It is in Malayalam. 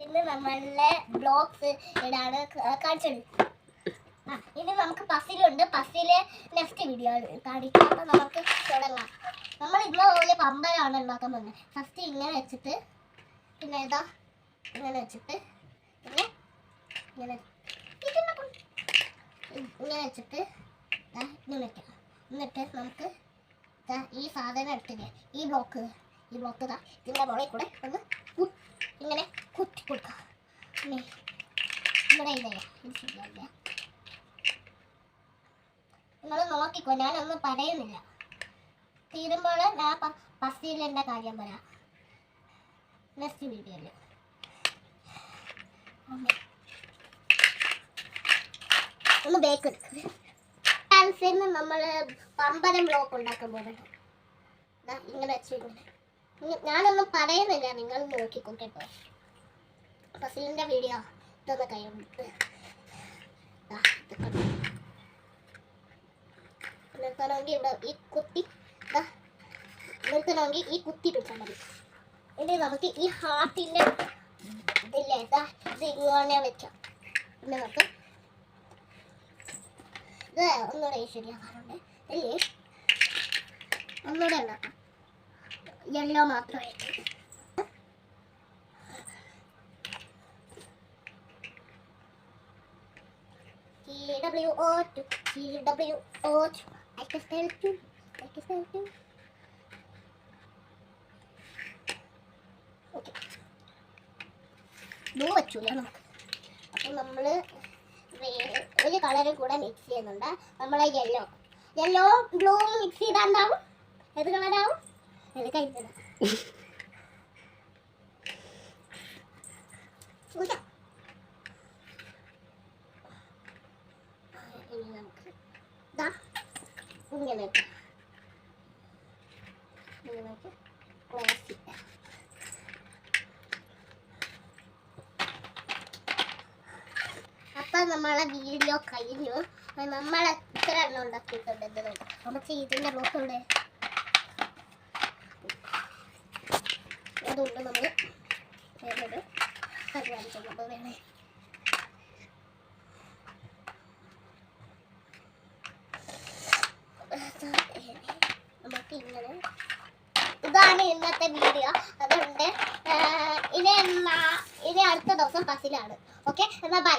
ഇന്ന് നമ്മളുടെ ബ്ലോഗ്സ് ഇടാണ് കാണിച്ചത്. ഇനി നമുക്ക് പസിലുണ്ട്. പസില് നെക്സ്റ്റ് വീഡിയോ കാണിക്കാം. അപ്പം നമുക്ക് തുടങ്ങാം. നമ്മൾ ഇതുപോലെ പമ്പരമാണ് ഉണ്ടാക്കാൻ പോകുന്നത്. ഫസ്റ്റ് ഇങ്ങനെ വെച്ചിട്ട് പിന്നെ ഏതാ ഇങ്ങനെ വെച്ചിട്ട് പിന്നെ ഇങ്ങനെ വെച്ചിട്ട് ഇങ്ങനെ വെക്കാം. എന്നിട്ട് നമുക്ക് ഈ സാധനം എടുത്തില്ലേ, ഈ ബ്ലോക്ക് ഇതിൻ്റെ മുകളിൽ കൂടെ ഒന്ന് ഇങ്ങനെ കുത്തി കൊടുക്കാം. ഇവിടെ ഇതല്ല, ഇത് ശരിയല്ല. നിങ്ങൾ നോക്കിക്കോ, ഞാനൊന്നും പറയുന്നില്ല. തീരുമ്പോൾ ഞാൻ പസിലിൻ്റെ കാര്യം പറയാം നെക്സ്റ്റ് വീഡിയോയിൽ. ഒന്ന് ബേക്ക് എടുക്കുന്നത് ഡാൻസിന് നമ്മൾ പമ്പരം ബ്ലോക്ക് ഉണ്ടാക്കാൻ പോകുന്നുണ്ട്. ഇങ്ങനെ വെച്ചിങ്ങനെ ഞാനൊന്നും പറയുന്നില്ല, നിങ്ങൾ നോക്കിക്കോ കേട്ടോ. പസിലിൻ്റെ വീഡിയോ ഇതൊന്ന് കഴിയുമ്പോൾ നിർത്തണമെങ്കിൽ ഇവിടെ ഈ കുത്തി നിർത്തണമെങ്കിൽ ഈ കുത്തി പിടിച്ചാൽ മതി. ഇനി നമുക്ക് ഈ ഹാർട്ടിൻ്റെ ഇതില്ലേ ഇത് ഇങ്ങനെ വെക്കാം. പിന്നെ നമുക്ക് ഇത് ഒന്നുകൂടെ ശരിയാക്കാറുണ്ട് അല്ലേ, ഒന്നുകൂടെ ഉണ്ടാക്കാം. യെല്ലോ മാത്രമായിട്ട് TWO2 I can tell you. Okay. Blue വെച്ചൂല നമുക്ക്. അപ്പം നമ്മൾ ഒരു കളറും കൂടെ മിക്സ് ചെയ്യുന്നുണ്ട്. നമ്മളെ യെല്ലോ ബ്ലൂ മിക്സ് ചെയ്താൽ എന്താവും? ഏത് കളറാവും? അത് കഴിഞ്ഞത് ഇനി നമുക്ക് ഇങ്ങനെ ക്ലോസ് ചെയ്യാം. അപ്പം നമ്മളെ വീഡിയോ കഴിഞ്ഞു. നമ്മൾ എത്ര എണ്ണം ഉണ്ടാക്കിയിട്ടുണ്ട് എന്ന് നോക്കാം. നമുക്ക് ഇതിൻ്റെ ബ്ലോക്കുണ്ട്, അതുകൊണ്ട് നമ്മൾ വേറൊരു പരിപാടി ചെയ്യുമ്പോൾ വേണേ നമുക്ക് ഇങ്ങനെ. ഇതാണ് ഇന്നത്തെ വീഡിയോ. അതുകൊണ്ട് ഇനി അടുത്ത ദിവസം പസിലാണ്. ഓക്കെ, എന്നാൽ ബൈ.